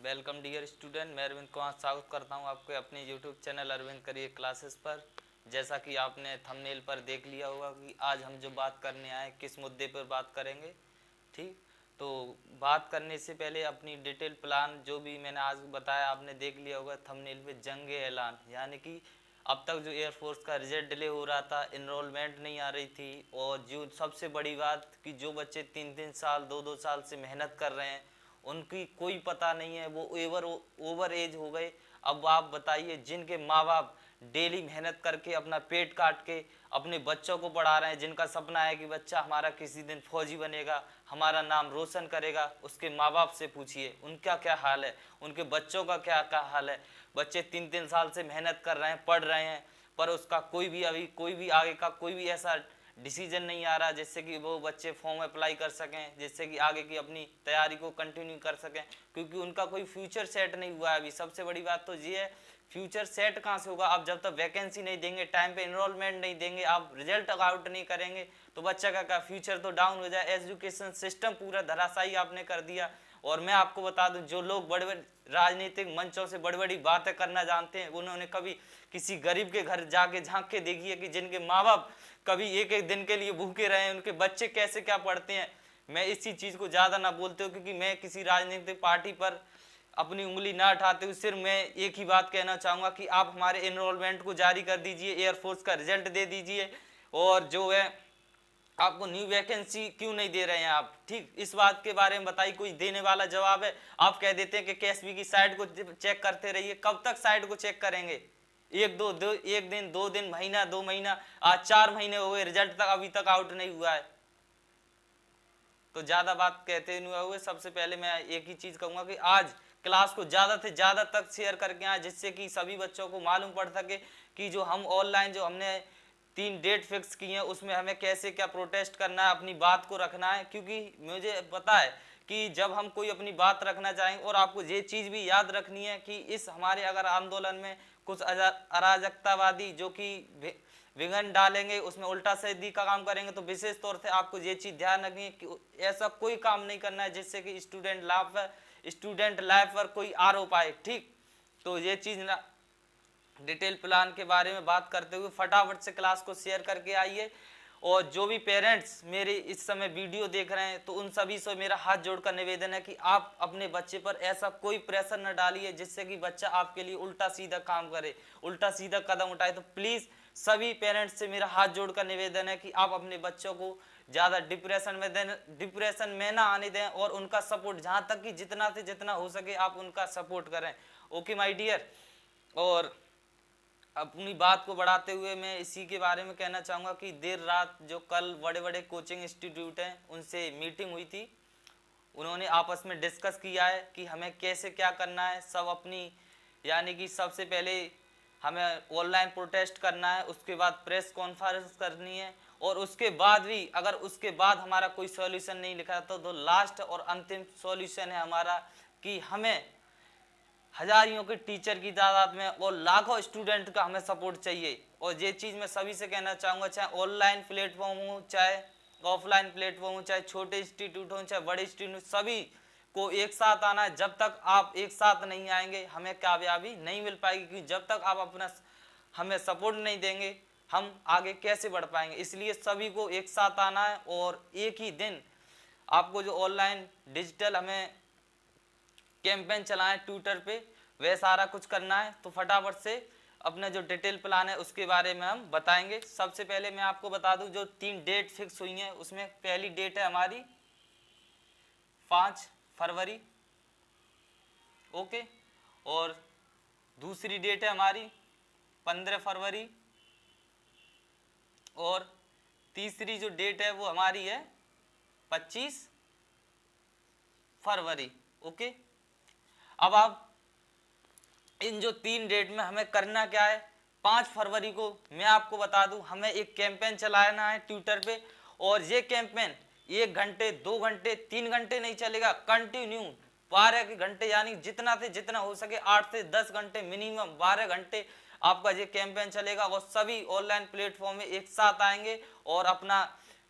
Welcome dear student, मैं अरविंद कुमार स्वागत करता हूं आपके अपने YouTube channel Arvind career classes पर। जैसा कि आपने थंबनेल पर देख लिया होगा कि आज हम जो बात करने आए किस मुद्दे पर बात करेंगे। ठीक, तो बात करने से पहले अपनी डिटेल प्लान जो भी मैंने आज बताया आपने देख लिया होगा थंबनेल पे। जंग ऐलान यानी कि अब तक जो एयरफोर्स का रिजल्ट डिले हो रहा था, इनरोलमेंट नहीं आ रही थी, और जो सबसे बड़ी बात कि जो बच्चे 3-3 साल 2-2 साल से मेहनत कर रहे हैं उनकी कोई पता नहीं है, वो ओवर एज हो गए। अब आप बताइए, जिनके माँ बाप डेली मेहनत करके अपना पेट काट के अपने बच्चों को पढ़ा रहे हैं, जिनका सपना है कि बच्चा हमारा किसी दिन फौजी बनेगा, हमारा नाम रोशन करेगा, उसके माँ बाप से पूछिए उनका क्या हाल है, उनके बच्चों का क्या हाल है। बच्चे 3-3 साल से मेहनत कर रहे हैं, पढ़ रहे हैं, पर उसका कोई भी आगे का कोई भी ऐसा डिसीजन नहीं आ रहा जिससे कि वो बच्चे फॉर्म अप्लाई कर सकें, जिससे कि आगे की अपनी तैयारी को कंटिन्यू कर सकें, क्योंकि उनका कोई फ्यूचर सेट नहीं हुआ है। अभी सबसे बड़ी बात तो ये है, फ्यूचर सेट कहाँ से होगा। आप जब तक वैकेंसी नहीं देंगे, टाइम पे इनरोलमेंट नहीं देंगे, आप रिजल्ट आउट नहीं करेंगे, तो बच्चा का क्या फ्यूचर तो डाउन हो जाए। एजुकेशन सिस्टम पूरा धराशायी आपने कर दिया। और मैं आपको बता दूं, जो लोग बड़े बड़े राजनीतिक मंचों से बड़ी बड़ी बातें करना जानते हैं, उन्होंने कभी किसी गरीब के घर जाके झांक के देखी है कि जिनके माँ बाप कभी एक एक दिन के लिए भूखे रहे हैं, उनके बच्चे कैसे क्या पढ़ते हैं। मैं इसी चीज को ज्यादा ना बोलते हो, क्योंकि मैं किसी राजनीतिक पार्टी पर अपनी उंगली ना उठाते हुए सिर्फ मैं एक ही बात कहना चाहूंगा कि आप हमारे एनरोलमेंट को जारी कर दीजिए, एयरफोर्स का रिजल्ट दे दीजिए, और जो है आपको न्यू वैकेंसी क्यों नहीं दे रहे हैं आप। ठीक, इस बात के बारे में बताइए, कोई देने वाला जवाब है। आप कह देते हैं कि केएसबी की साइट को चेक करते रहिए। कब तक साइट को चेक करेंगे? एक दिन, 2 दिन, महीना, 2 महीना, आज 4 महीने हो गए, रिजल्ट तक अभी तक आउट नहीं हुआ है। तो ज्यादा बात कहते नहीं हुए, सबसे पहले मैं एक ही चीज कहूंगा कि आज क्लास को ज्यादा से ज्यादा तक शेयर करके आए, जिससे कि सभी बच्चों को मालूम पड़ सके कि जो हम ऑनलाइन जो हमने 3 डेट फिक्स की है उसमें हमें कैसे क्या प्रोटेस्ट करना है, अपनी बात को रखना है। क्योंकि मुझे पता है कि जब हम कोई अपनी बात रखना चाहेंगे, और आपको ये चीज भी याद रखनी है कि इस हमारे अगर आंदोलन में कुछ अराजकतावादी जो कि विघन डालेंगे, उसमें उल्टा सीधी का काम करेंगे, तो विशेष तौर से आपको ये चीज ध्यान रखनी है कि ऐसा कोई काम नहीं करना है जिससे कि स्टूडेंट लाइफ पर कोई आरोप आए। ठीक, तो ये चीज ना डिटेल प्लान के बारे में बात करते हुए फटाफट से क्लास को शेयर करके आइए। और जो भी पेरेंट्स मेरे इस समय वीडियो देख रहे हैं, तो उन सभी से मेरा हाथ जोड़कर निवेदन है कि आप अपने बच्चे पर ऐसा कोई प्रेशर न डालिए जिससे कि बच्चा आपके लिए उल्टा सीधा काम करे, उल्टा सीधा कदम उठाए। तो प्लीज सभी पेरेंट्स से मेरा हाथ जोड़कर निवेदन है कि आप अपने बच्चों को ज्यादा डिप्रेशन में ना आने दें, और उनका सपोर्ट जहां तक कि जितना से जितना हो सके आप उनका सपोर्ट करें। Okay my dear. और अपनी बात को बढ़ाते हुए मैं इसी के बारे में कहना चाहूँगा कि देर रात जो कल बड़े बड़े कोचिंग इंस्टीट्यूट हैं उनसे मीटिंग हुई थी। उन्होंने आपस में डिस्कस किया है कि हमें कैसे क्या करना है। सब अपनी यानी कि सबसे पहले हमें ऑनलाइन प्रोटेस्ट करना है, उसके बाद प्रेस कॉन्फ्रेंस करनी है, और उसके बाद भी अगर उसके बाद हमारा कोई सॉल्यूशन नहीं लिखा तो लास्ट और अंतिम सॉल्यूशन है हमारा कि हमें हजारियों के टीचर की तादाद में और लाखों स्टूडेंट का हमें सपोर्ट चाहिए। और ये चीज़ मैं सभी से कहना चाहूँगा, चाहे ऑनलाइन प्लेटफॉर्म हो, चाहे ऑफलाइन प्लेटफॉर्म हो, चाहे छोटे इंस्टीट्यूट हो, चाहे बड़े इंस्टीट्यूट, सभी को एक साथ आना है। जब तक आप एक साथ नहीं आएंगे हमें कामयाबी नहीं मिल पाएगी, क्योंकि जब तक आप अपना हमें सपोर्ट नहीं देंगे हम आगे कैसे बढ़ पाएंगे। इसलिए सभी को एक साथ आना है, और एक ही दिन आपको जो ऑनलाइन डिजिटल हमें कैंपेन चलाएं ट्विटर पे, वह सारा कुछ करना है। तो फटाफट से अपना जो डिटेल प्लान है उसके बारे में हम बताएंगे। सबसे पहले मैं आपको बता दूं, जो 3 डेट फिक्स हुई हैं उसमें पहली डेट है हमारी 5 फरवरी। ओके, और दूसरी डेट है हमारी 15 फरवरी, और तीसरी जो डेट है वो हमारी है 25 फरवरी। ओके, अब आप इन जो 3 डेट में हमें करना क्या है। 5 फरवरी को मैं आपको बता दूं, हमें एक कैंपेन चलाना है ट्विटर पे, और ये कैंपेन 1 घंटे 2 घंटे 3 घंटे नहीं चलेगा, कंटिन्यू 12 घंटे, यानी जितना से जितना हो सके 8 से 10 घंटे, मिनिमम 12 घंटे आपका ये कैंपेन चलेगा। और सभी ऑनलाइन प्लेटफॉर्म में एक साथ आएंगे और अपना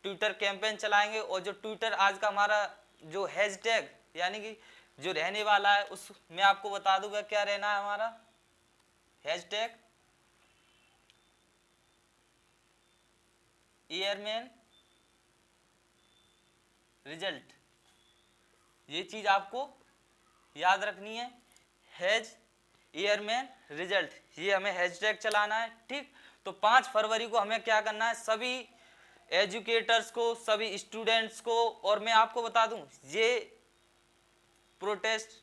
ट्विटर कैंपेन चलाएंगे। और जो ट्विटर आज का हमारा जो हैशटैग यानी कि जो रहने वाला है उस मैं आपको बता दूंगा क्या रहना है हमारा हैशटैग एयरमैन रिजल्ट। ये चीज आपको याद रखनी है, हैज एयरमैन रिजल्ट, ये हमें हैशटैग चलाना है। ठीक, तो 5 फरवरी को हमें क्या करना है, सभी एजुकेटर्स को, सभी स्टूडेंट्स को, और मैं आपको बता दूं ये प्रोटेस्ट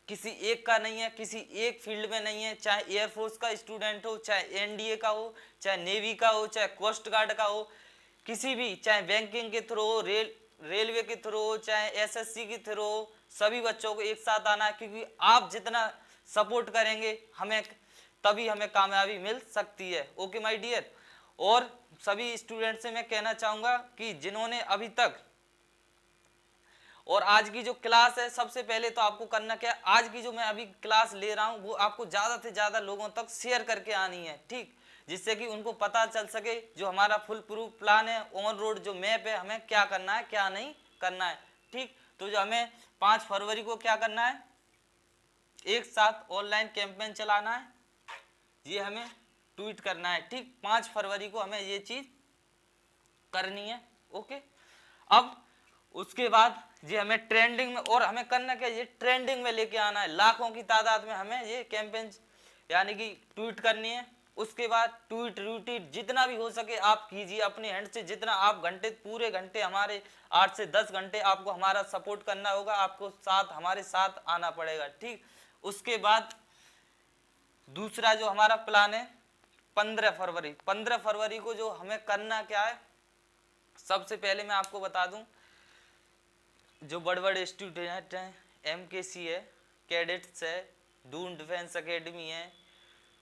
किसी एक का नहीं है, किसी एक फील्ड में नहीं है, चाहे एयरफोर्स का स्टूडेंट हो, चाहे एनडीए का हो, चाहे नेवी का हो, चाहे कोस्ट गार्ड का हो, किसी भी, चाहे बैंकिंग के थ्रू हो, रेलवे के थ्रू हो, चाहे एसएससी के थ्रू हो, सभी बच्चों को एक साथ आना है, क्योंकि आप जितना सपोर्ट करेंगे हमें तभी हमें कामयाबी मिल सकती है। ओके माय डियर, और सभी स्टूडेंट से मैं कहना चाहूंगा कि जिन्होंने अभी तक, और आज की जो क्लास है सबसे पहले तो आपको करना क्या है, आज की जो मैं अभी क्लास ले रहा हूं वो आपको ज्यादा से ज्यादा लोगों तक शेयर करके आनी है। ठीक, जिससे कि उनको पता चल सके जो हमारा फुल प्रूफ प्लान है, ऑन रोड जो मैप है, हमें क्या करना है क्या नहीं करना है। ठीक, तो जो हमें 5 फरवरी को क्या करना है, एक साथ ऑनलाइन कैंपेन चलाना है, ये हमें ट्वीट करना है। ठीक, 5 फरवरी को हमें ये चीज करनी है। ओके, अब उसके बाद ये हमें ट्रेंडिंग में, और हमें करना क्या, ये ट्रेंडिंग में लेके आना है, लाखों की तादाद में हमें ये कैंपेन यानी कि ट्वीट करनी है। उसके बाद ट्वीट रिट्वीट जितना भी हो सके आप कीजिए अपने हैंड से, जितना आप घंटे, पूरे घंटे हमारे 8 से 10 घंटे आपको हमारा सपोर्ट करना होगा, आपको साथ हमारे साथ आना पड़ेगा। ठीक, उसके बाद दूसरा जो हमारा प्लान है 15 फरवरी को जो हमें करना क्या है, सबसे पहले मैं आपको बता दूं जो बड़े बड़े स्टूडेंट हैं, एमकेसी है, कैडेट्स है, डून डिफेंस एकेडमी है,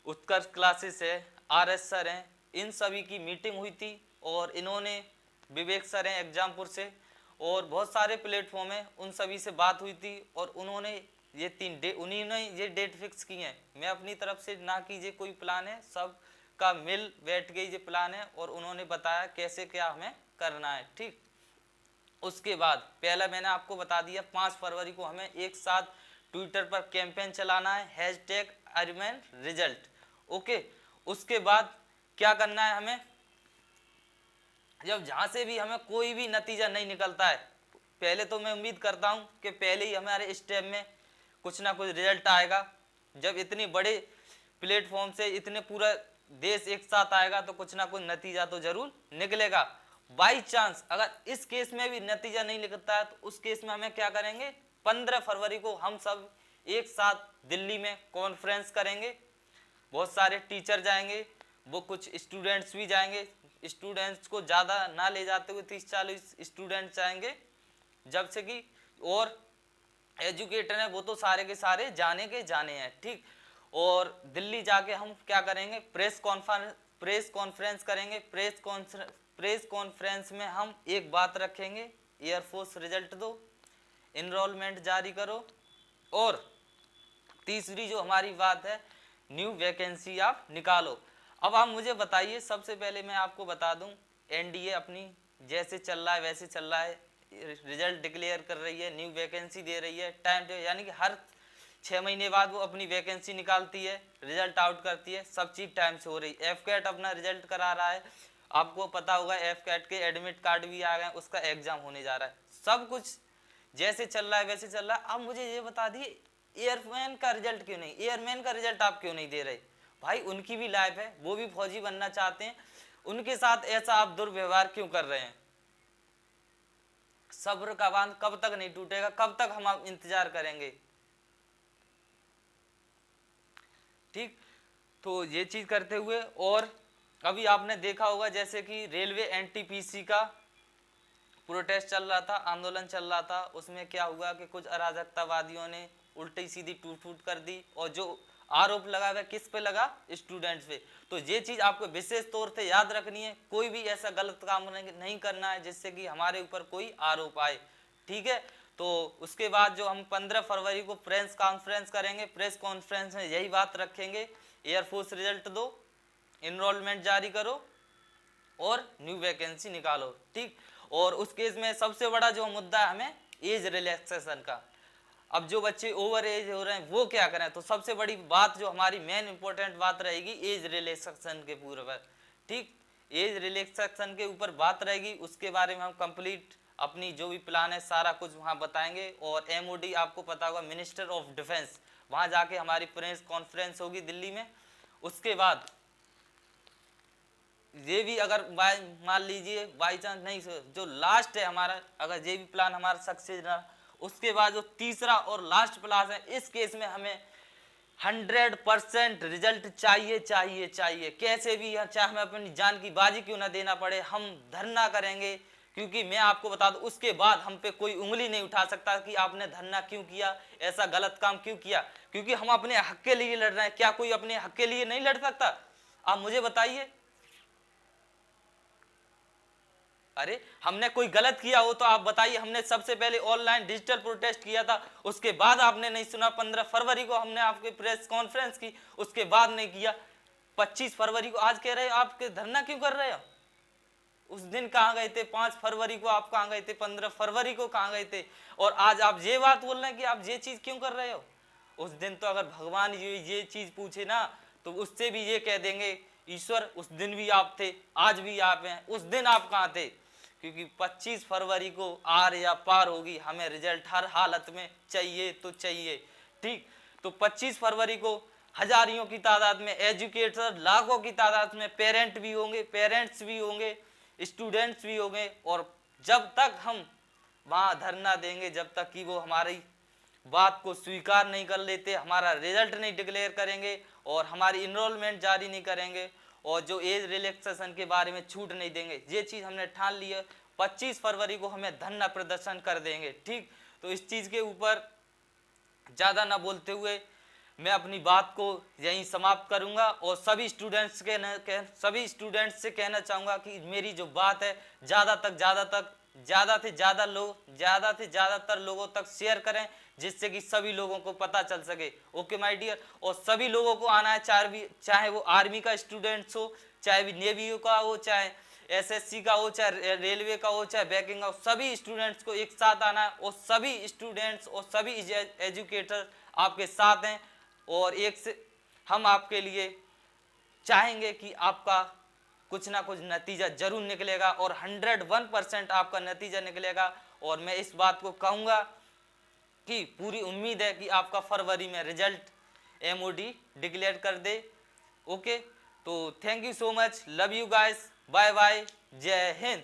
उत्कर्ष क्लासेस है, आरएस सर हैं, इन सभी की मीटिंग हुई थी, और इन्होंने, विवेक सर हैं एग्जामपुर से, और बहुत सारे प्लेटफॉर्म है, उन सभी से बात हुई थी, और उन्होंने ये 3 डे, उन्हीं ने ये डेट फिक्स की है। मैं अपनी तरफ से ना कीजिए कोई प्लान है, सब का मिल बैठ गई ये प्लान है, और उन्होंने बताया कैसे क्या हमें करना है। ठीक, उसके बाद पहला मैंने आपको बता दिया 5 फरवरी को हमें एक साथ ट्विटर पर कैंपेन चलाना है, हैशटैग एयरमैन रिजल्ट। ओके, उसके बाद क्या करना है, हमें जब जहां से भी हमें कोई भी नतीजा नहीं निकलता है, पहले तो मैं उम्मीद करता हूं कि पहले ही हमारे स्टेप में कुछ ना कुछ रिजल्ट आएगा। जब इतनी बड़े प्लेटफॉर्म से इतने पूरा देश एक साथ आएगा तो कुछ ना कुछ नतीजा तो जरूर निकलेगा। बाई चांस अगर इस केस में भी नतीजा नहीं निकलता है तो उस केस में हमें क्या करेंगे, 15 फरवरी को हम सब एक साथ दिल्ली में कॉन्फ्रेंस करेंगे, बहुत सारे टीचर जाएंगे, वो कुछ स्टूडेंट्स भी जाएंगे, स्टूडेंट्स को ज़्यादा ना ले जाते हुए 30-40 स्टूडेंट्स जाएंगे, जब से कि और एजुकेटर हैं वो तो सारे के सारे जाने के जाने हैं। ठीक, और दिल्ली जाके हम क्या करेंगे, प्रेस कॉन्फ्रेंस करेंगे। प्रेस कॉन्फ्रेंस में हम एक बात रखेंगे, एयरफोर्स रिजल्ट दो, इनरोलमेंट जारी करो, और तीसरी जो हमारी बात है, न्यू वैकेंसी आप निकालो। अब आप मुझे बताइए, सबसे पहले मैं आपको बता दूं, एनडीए अपनी जैसे चल रहा है वैसे चल रहा है, रिजल्ट डिक्लेयर कर रही है, न्यू वैकेंसी दे रही है, टाइम यानी कि हर 6 महीने बाद वो अपनी वैकेंसी निकालती है, रिजल्ट आउट करती है, सब चीज़ टाइम से हो रही है। एफकैट अपना रिजल्ट करा रहा है, आपको पता होगा एफकैट के एडमिट कार्ड भी आ गए, उसका एग्जाम होने जा रहा है, सब कुछ जैसे चल रहा है वैसे चल रहा है। अब मुझे ये बता दिए एयरमैन का रिजल्ट क्यों नहीं, एयरमैन का रिजल्ट आप क्यों नहीं दे रहे? भाई उनकी भी लाइफ है, वो भी फौजी बनना चाहते हैं, उनके साथ ऐसा आप दुर्व्यवहार क्यों कर रहे हैं? सब्र का बांध कब तक नहीं टूटेगा, कब तक हम इंतजार करेंगे? ठीक, तो ये चीज करते हुए, और अभी आपने देखा होगा जैसे कि रेलवे एनटीपीसी का प्रोटेस्ट चल रहा था, आंदोलन चल रहा था, उसमें क्या हुआ कि कुछ अराजकतावादियों ने उल्टी सीधी टूट फूट कर दी, और जो आरोप लगा हुआ किस पे लगा, स्टूडेंट्स पे। तो ये चीज आपको विशेष तौर से याद रखनी है, कोई भी ऐसा गलत काम नहीं करना है जिससे कि हमारे ऊपर कोई आरोप आए। ठीक है, तो उसके बाद जो हम 15 फरवरी को प्रेस कॉन्फ्रेंस करेंगे, प्रेस कॉन्फ्रेंस में यही बात रखेंगे, एयरफोर्स रिजल्ट दो, इनरोलमेंट जारी करो, और न्यू वैकेंसी निकालो। ठीक, और उस केस में सबसे बड़ा जो मुद्दा है हमें एज रिलैक्सेशन का। अब जो बच्चे ओवर एज हो रहे हैं वो क्या करें? तो सबसे बड़ी बात जो हमारी मेन इंपॉर्टेंट बात रहेगी एज रिलैक्सेशन के पूरे पर, ठीक, एज रिलैक्सेशन के ऊपर बात रहेगी। उसके बारे में हम कंप्लीट अपनी जो भी प्लान है सारा कुछ वहाँ बताएंगे। और MOD आपको पता होगा, मिनिस्टर ऑफ डिफेंस, वहाँ जाके हमारी प्रेस कॉन्फ्रेंस होगी दिल्ली में। उसके बाद ये भी अगर मान लीजिए बाई चांस नहीं, जो लास्ट है हमारा, अगर ये भी प्लान हमारा सक्सेस रहा, उसके बाद जो तीसरा और लास्ट प्लान है, इस केस में हमें 100% रिजल्ट चाहिए चाहिए चाहिए, कैसे भी, चाहे हमें अपनी जान की बाजी क्यों ना देना पड़े, हम धरना करेंगे। क्योंकि मैं आपको बता दूं, उसके बाद हम पे कोई उंगली नहीं उठा सकता कि आपने धरना क्यों किया, ऐसा गलत काम क्यों किया, क्योंकि हम अपने हक के लिए लड़ रहे हैं। क्या कोई अपने हक के लिए नहीं लड़ सकता? आप मुझे बताइए। अरे हमने कोई गलत किया हो तो आप बताइए। हमने सबसे पहले ऑनलाइन डिजिटल प्रोटेस्ट किया था, उसके बाद आपने नहीं सुना। 15 फरवरी को हमने आपके प्रेस कॉन्फ्रेंस की, उसके बाद नहीं किया। 25 फरवरी को आज कह रहे हो आपके धरना क्यों कर रहे हो? उस दिन कहाँ गए थे? 5 फरवरी को आप कहाँ गए थे? 15 फरवरी को कहाँ गए थे? और आज आप ये बात बोल रहे हैं कि आप ये चीज क्यों कर रहे हो? उस दिन तो अगर भगवान ये चीज पूछे ना, तो उससे भी ये कह देंगे, ईश्वर उस दिन भी आप थे, आज भी आप हैं, उस दिन आप कहाँ थे? क्योंकि 25 फरवरी को आर या पार होगी, हमें रिजल्ट हर हालत में चाहिए तो चाहिए, ठीक। तो 25 फरवरी को हजारियों की तादाद में एजुकेटर, लाखों की तादाद में पेरेंट्स भी होंगे, स्टूडेंट्स भी होंगे। और जब तक हम वहाँ धरना देंगे, जब तक कि वो हमारी बात को स्वीकार नहीं कर लेते, हमारा रिजल्ट नहीं डिक्लेयर करेंगे और हमारी इनरोलमेंट जारी नहीं करेंगे और जो एज रिलैक्सेशन के बारे में छूट नहीं देंगे, ये चीज़ हमने ठान ली है। 25 फरवरी को हमें धरना प्रदर्शन कर देंगे, ठीक। तो इस चीज़ के ऊपर ज़्यादा ना बोलते हुए मैं अपनी बात को यहीं समाप्त करूंगा और सभी स्टूडेंट्स से कहना चाहूँगा कि मेरी जो बात है ज़्यादा से ज़्यादातर लोगों तक शेयर करें, जिससे कि सभी लोगों को पता चल सके। Okay my dear. और सभी लोगों को आना है, चाहे वो आर्मी का स्टूडेंट्स हो, चाहे भी नेवी का हो, चाहे SSC का हो, चाहे रेलवे का हो, चाहे बैंकिंग का हो, सभी स्टूडेंट्स को एक साथ आना है। और सभी स्टूडेंट्स और सभी एजुकेटर आपके साथ हैं और एक से हम आपके लिए चाहेंगे कि आपका कुछ ना कुछ नतीजा जरूर निकलेगा और 101% आपका नतीजा निकलेगा। और मैं इस बात को कहूँगा कि पूरी उम्मीद है कि आपका फरवरी में रिजल्ट MOD डिक्लेयर कर दे। ओके, तो thank you so much, love you guys, bye bye, जय हिंद।